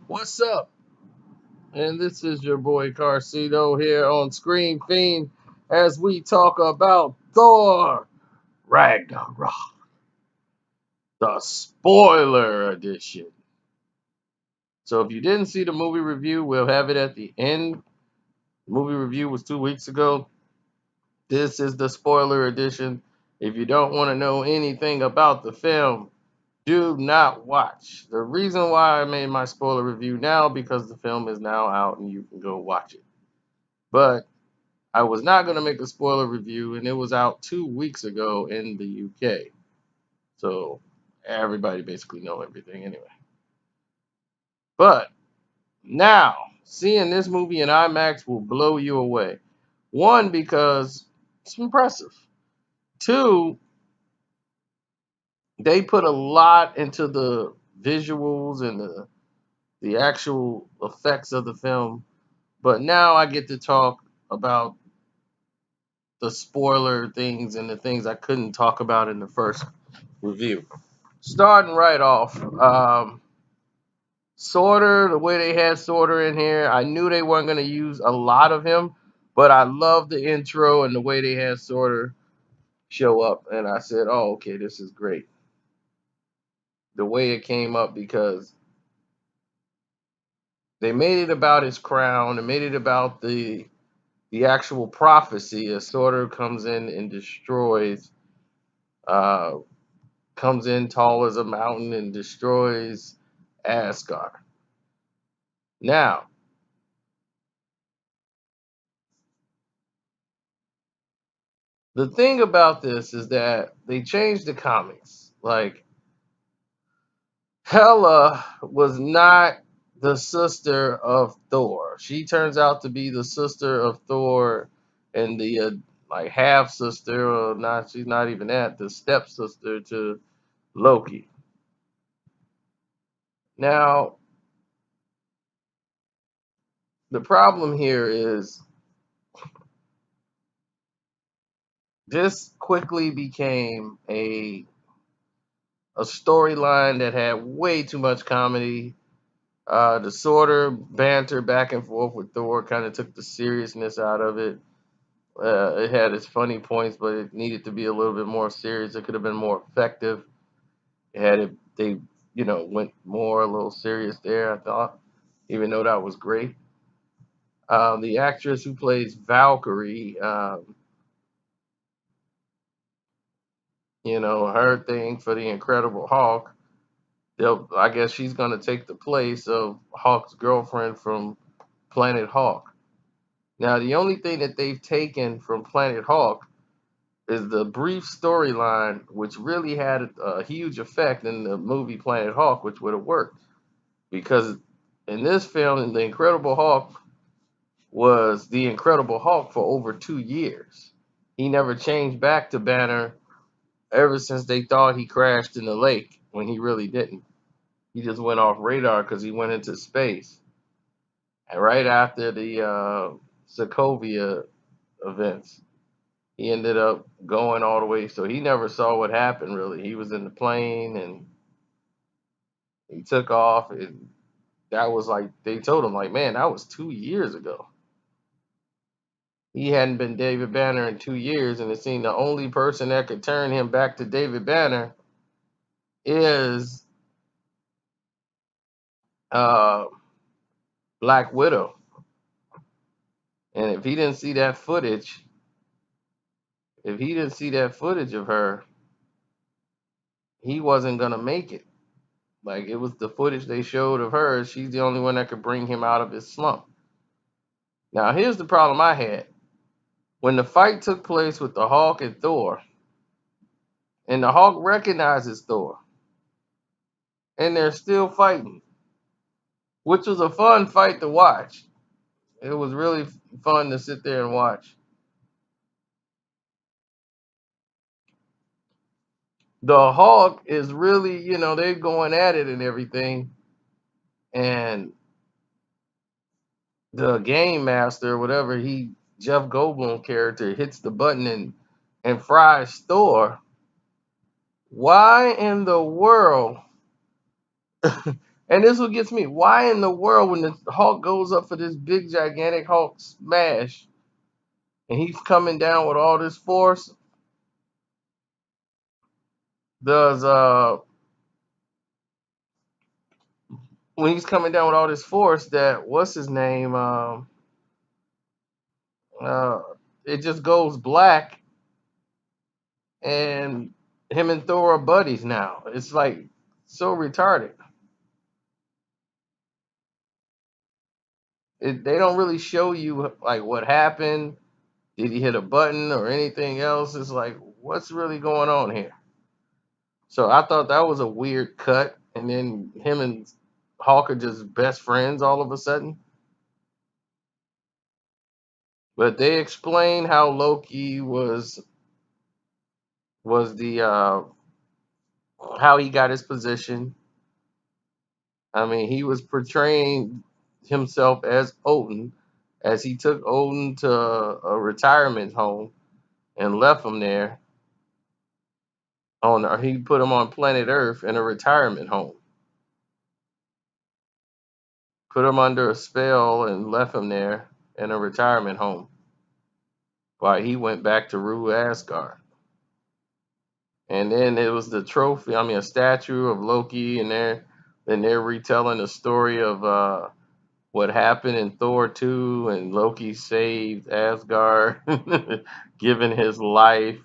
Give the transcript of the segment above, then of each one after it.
What's up? And this is your boy Carcito here on Screen Fiend as we talk about Thor Ragnarok, the spoiler edition. So if you didn't see the movie review, we'll have it at the end. The movie review was 2 weeks ago. This is the spoiler edition. If you don't want to know anything about the film, do not watch. The reason why I made my spoiler review now because the film is now out and you can go watch it. But I was not going to make a spoiler review, and it was out 2 weeks ago in the UK. So everybody basically know everything anyway. But now, seeing this movie in IMAX will blow you away. One, because it's impressive. Two, they put a lot into the visuals and the actual effects of the film. But now I get to talk about the spoiler things and the things I couldn't talk about in the first review. Starting right off, Sorter, the way they had Sorter in here, I knew they weren't going to use a lot of him, but I love the intro and the way they had Sorter show up. And I said, oh, okay, this is great. The way it came up because they made it about his crown, they made it about the actual prophecy as Sorter comes in and destroys, uh, comes in tall as a mountain and destroys Asgard. Now, the thing about this is that they changed the comics. Like, Hela was not the sister of Thor. She turns out to be the sister of Thor and the like half sister, or not, she's not even that, the stepsister to Loki. Now, the problem here is this quickly became a storyline that had way too much comedy. The sort of banter back and forth with Thor kind of took the seriousness out of it. It had its funny points, but it needed to be a little bit more serious. It could have been more effective. It had it, they, went more a little serious there. I thought, even though that was great. The actress who plays Valkyrie, her thing for the Incredible Hulk. I guess she's going to take the place of Hulk's girlfriend from Planet Hulk. Now, the only thing that they've taken from Planet Hulk is the brief storyline, which really had a huge effect in the movie Planet Hulk, which would have worked. Because in this film, the Incredible Hulk was the Incredible Hulk for over 2 years. He never changed back to Banner ever since they thought he crashed in the lake when he really didn't. He just went off radar because he went into space. And right after the Sokovia events, he ended up going all the way. So he never saw what happened, really. He was in the plane and he took off. And that was like, they told him, like, man, that was 2 years ago. He hadn't been David Banner in 2 years. And it seemed the only person that could turn him back to David Banner is uh, Black Widow. And if he didn't see that footage of her, he wasn't going to make it. Like, it was the footage they showed of her. She's the only one that could bring him out of his slump. Now, here's the problem I had. When the fight took place with the Hulk and Thor, and the Hulk recognizes Thor, and they're still fighting, which was a fun fight to watch. It was really fun to sit there and watch. The Hulk is really, they're going at it and everything, and the game master, whatever Jeff Goldblum character hits the button and fries Thor. Why in the world And this what gets me. Why in the world, when the Hulk goes up for this big gigantic Hulk smash, and he's coming down with all this force, does when he's coming down with all this force, that what's his name? Uh, it just goes black, and him and Thor are buddies now. It's like so retarded. They don't really show you like what happened. Did he hit a button or anything else? It's like, what's really going on here? So I thought that was a weird cut. And then him and Hulk are just best friends all of a sudden. But they explain how Loki was the how he got his position. I mean, he was portraying himself as Odin, as he took Odin to a retirement home and left him there on. He put him on planet Earth in a retirement home, put him under a spell, and left him there in a retirement home while he went back to rule Asgard. And then it was the trophy. I mean, a statue of Loki, and they're retelling the story of what happened in Thor 2, and Loki saved Asgard, giving his life.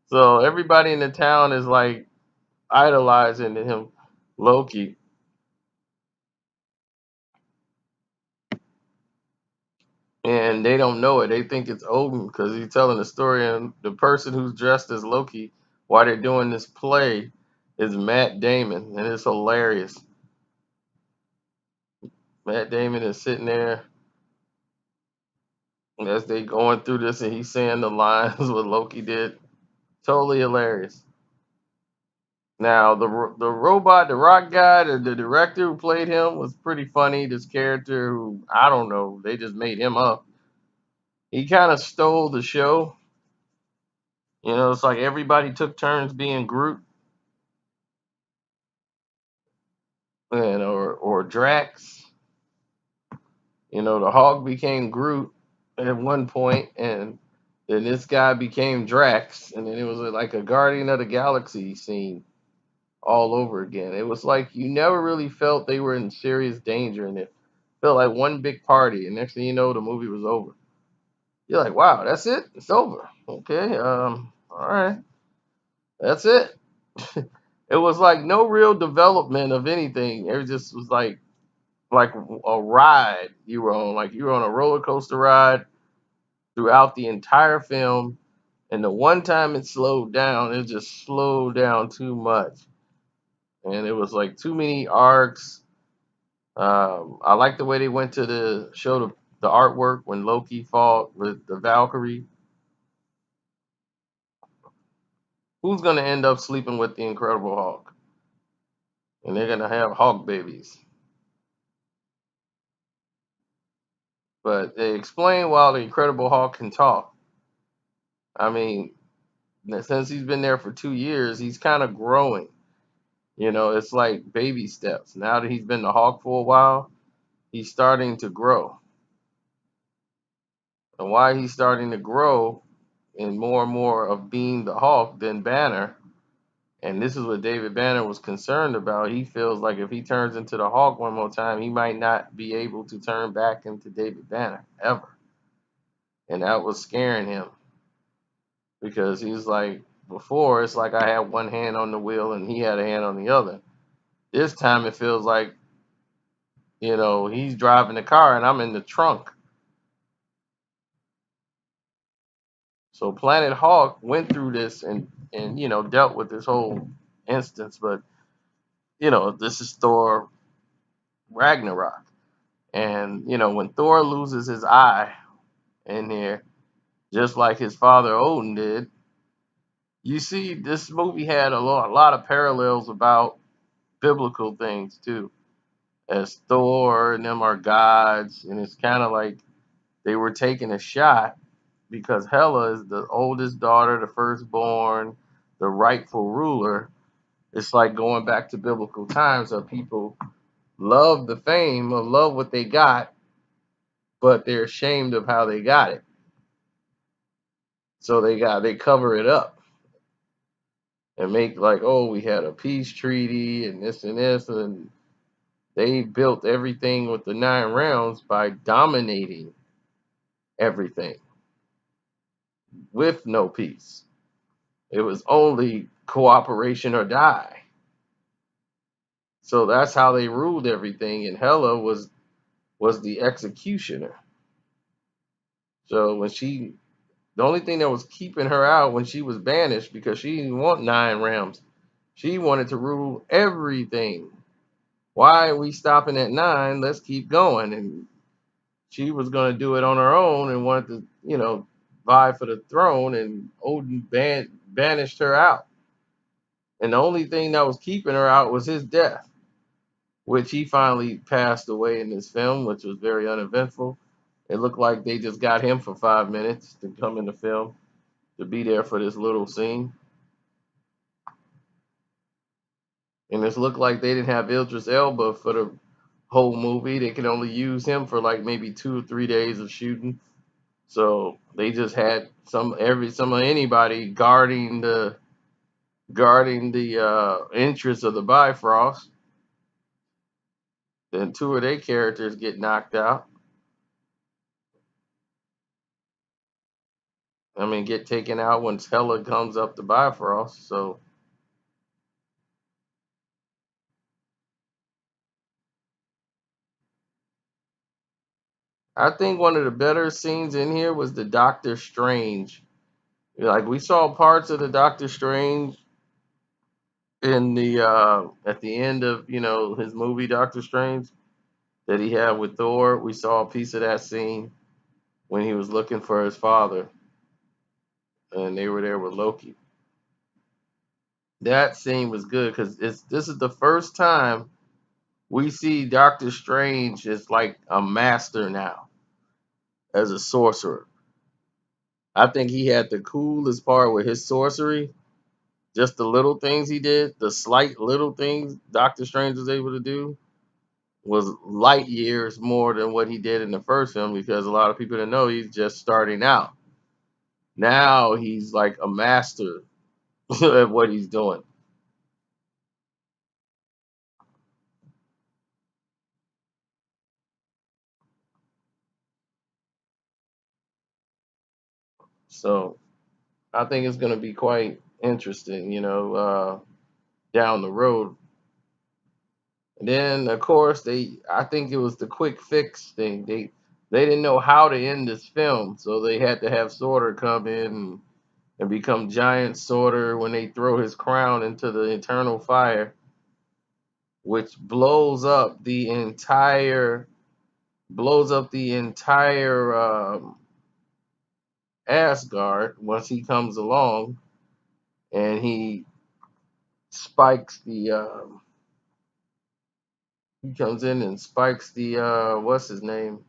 So everybody in the town is like idolizing him, Loki, and they don't know it. They think it's Odin because he's telling the story, and the person who's dressed as Loki while they're doing this play is Matt Damon, and it's hilarious. Matt Damon is sitting there as they going through this, and he's saying the lines what Loki did. Totally hilarious. Now the robot, the rock guy, the director who played him was pretty funny. This character who I don't know, they just made him up. He kind of stole the show. You know, it's like everybody took turns being Groot and or Drax. You know, the Hulk became Groot at one point, and then this guy became Drax, and then it was like a Guardian of the Galaxy scene all over again. It was like you never really felt they were in serious danger, and it felt like one big party. And next thing you know, the movie was over. You're like, wow, that's it? It's over. Okay, all right, that's it. It was like no real development of anything. It just was like a ride you were on. Like you were on a roller coaster ride throughout the entire film. And the one time it slowed down, it just slowed down too much. And it was like too many arcs. I like the way they went to the show the artwork when Loki fought with the Valkyrie. Who's going to end up sleeping with the Incredible Hulk? And they're going to have Hulk babies. But they explain while the Incredible Hulk can talk. I mean, since he's been there for 2 years, he's kind of growing. You know, it's like baby steps. Now that he's been the Hulk for a while, he's starting to grow. And why he's starting to grow and more of being the Hulk than Banner. And this is what David Banner was concerned about. He feels like if he turns into the Hulk one more time, he might not be able to turn back into David Banner ever. And that was scaring him because he's like, before, it's like I had one hand on the wheel and he had a hand on the other. This time it feels like, you know, he's driving the car and I'm in the trunk. So Planet Hulk went through this and you know dealt with this whole instance, but you know this is Thor Ragnarok, and you know when Thor loses his eye in here, just like his father Odin did, you see this movie had a lot of parallels about biblical things too, as Thor and them are gods, and it's kind of like they were taking a shot because Hela is the oldest daughter, the firstborn, the rightful ruler. It's like going back to biblical times of people love the fame or love what they got, but they're ashamed of how they got it. So they cover it up and make like, oh, we had a peace treaty and this, and they built everything with the 9 rounds by dominating everything with no peace. It was only cooperation or die. So that's how they ruled everything, and Hela was the executioner. So when the only thing that was keeping her out when she was banished, because she didn't want 9 realms, she wanted to rule everything. Why are we stopping at 9? Let's keep going. And she was going to do it on her own and wanted to, vie for the throne. And Odin banished her out. And the only thing that was keeping her out was his death, which he finally passed away in this film, which was very uneventful. It looked like they just got him for 5 minutes to come in the film, to be there for this little scene. And it looked like they didn't have Idris Elba for the whole movie. They could only use him for like maybe 2 or 3 days of shooting. So they just had some anybody guarding the interests of the Bifrost. Then 2 of their characters get knocked out. I mean, get taken out when Hela comes up to Bifrost. So I think one of the better scenes in here was the Doctor Strange. Like we saw parts of the Doctor Strange in the at the end of his movie Doctor Strange that he had with Thor. We saw a piece of that scene when he was looking for his father, and they were there with Loki. That scene was good because this is the first time we see Doctor Strange as like a master now as a sorcerer. I think he had the coolest part with his sorcery. Just the little things he did, the slight little things Doctor Strange was able to do was light years more than what he did in the first film, because a lot of people didn't know he's just starting out. Now he's like a master at what he's doing. So I think it's going to be quite interesting, down the road. And then of course I think it was the quick fix thing. They didn't know how to end this film, so they had to have Sorter come in and become Giant Sorter when they throw his crown into the eternal fire, which blows up the entire Asgard once he comes along, and spikes the he comes in and spikes the what's his name,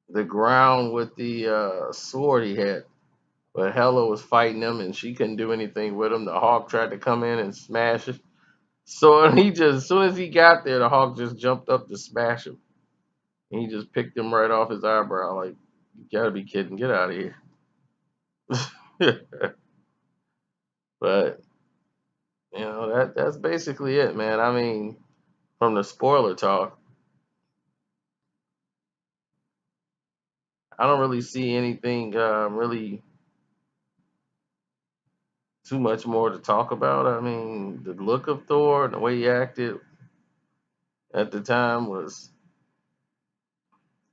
the ground with the sword he had. But Hela was fighting him, and she couldn't do anything with him. The Hawk tried to come in and smash it. So as soon as he got there, the Hawk just jumped up to smash him. And he just picked him right off his eyebrow. Like, you gotta be kidding! Get out of here. But that's basically it, man. I mean, from the spoiler talk, I don't really see anything really too much more to talk about. I mean, the look of Thor and the way he acted at the time was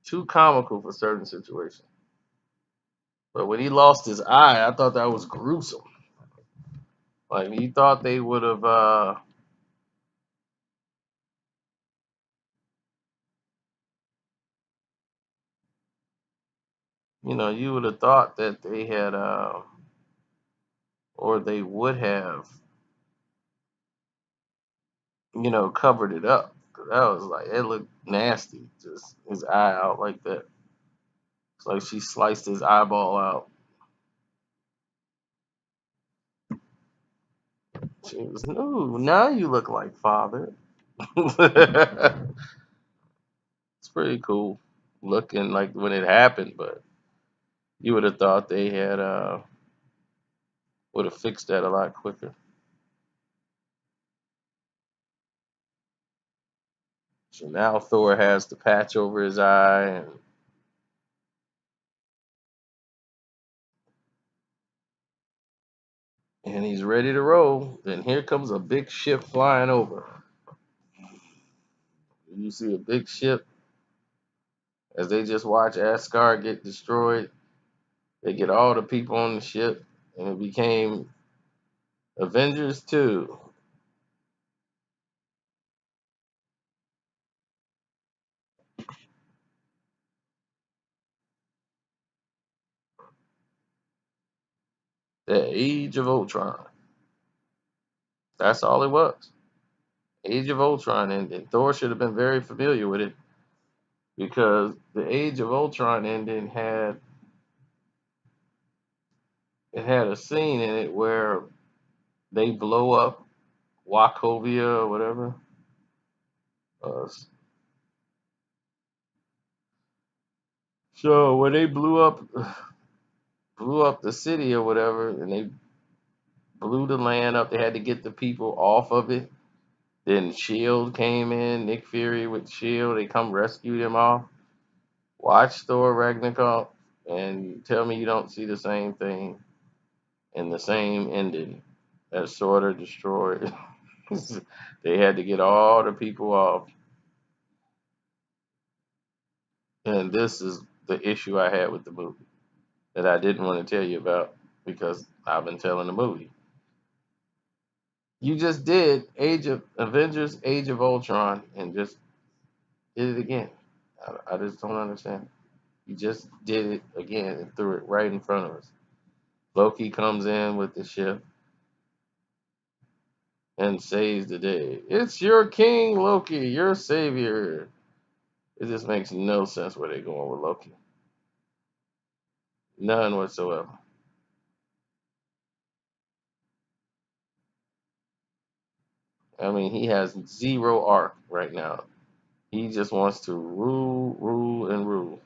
too comical for certain situations. But when he lost his eye, I thought that was gruesome. Like, you thought they would have, you would have thought that they had, or they would have, covered it up. 'Cause that was like, it looked nasty. Just his eye out like that. It's like she sliced his eyeball out. She was, no, now you look like father. It's pretty cool looking like when it happened, but you would have thought they had would have fixed that a lot quicker. So now Thor has the patch over his eye, and he's ready to roll. Then here comes a big ship flying over. You see a big ship as they just watch Asgard get destroyed. They get all the people on the ship, and it became Avengers 2. The Age of Ultron. That's all it was. Age of Ultron, and Thor should have been very familiar with it because the Age of Ultron ending had a scene in it where they blow up Wachovia or whatever. Uh, so when they blew up the city or whatever, and they blew the land up, they had to get the people off of it. Then Shield came in, Nick Fury with Shield, they come rescue them off. Watch Thor Ragnarok, and you tell me you don't see the same thing and the same ending as sort of destroyed. They had to get all the people off, and this is the issue I had with the movie that I didn't want to tell you about because I've been telling the movie. You just did Age of Avengers, Age of Ultron, and just did it again. I just don't understand. You just did it again and threw it right in front of us. Loki comes in with the ship and saves the day. It's your king, Loki, your savior. It just makes no sense where they're going with Loki. None whatsoever. I mean, he has zero arc right now. He just wants to rule, rule, and rule.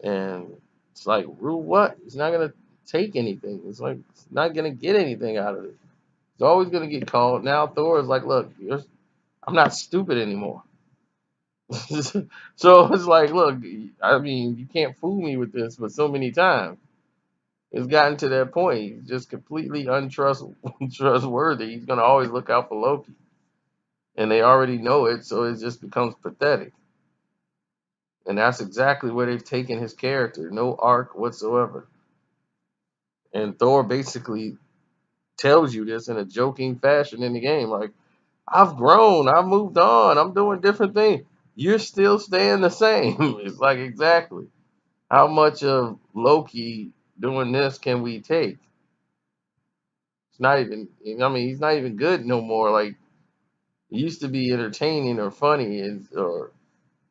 And it's like, rule what? He's not going to take anything. It's like, it's not going to get anything out of it. He's always going to get called. Now Thor is like, look, I'm not stupid anymore. So it's like, look, I mean, you can't fool me with this, but so many times. It's gotten to that point. He's just completely untrustworthy. He's going to always look out for Loki. And they already know it, so it just becomes pathetic. And that's exactly where they've taken his character. No arc whatsoever. And Thor basically tells you this in a joking fashion in the game. Like, I've grown, I've moved on, I'm doing different things. You're still staying the same. It's like, exactly. How much of Loki doing this can we take? It's not even, I mean, he's not even good no more. Like, he used to be entertaining or funny, or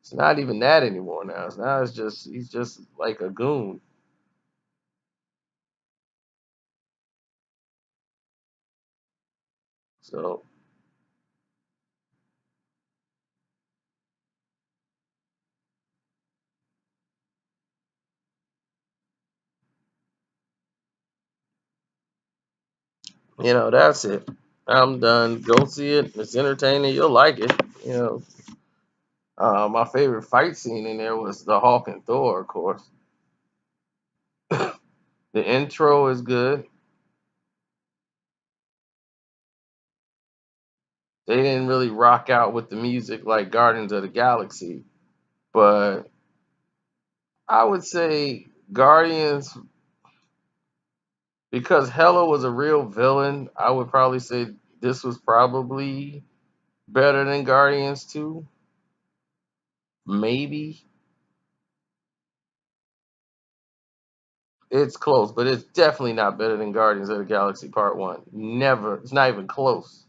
it's not even that anymore now. Now it's just, he's just like a goon. So, that's it. I'm done. Go see it. It's entertaining. You'll like it. You know, my favorite fight scene in there was the Hulk and Thor, of course. The intro is good. They didn't really rock out with the music like Guardians of the Galaxy, but I would say Guardians, because Hela was a real villain, I would probably say this was probably better than Guardians 2. Maybe. It's close, but it's definitely not better than Guardians of the Galaxy Part 1. Never. It's not even close.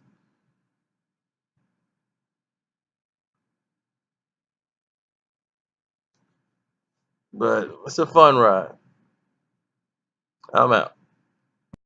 But it's a fun ride. I'm out.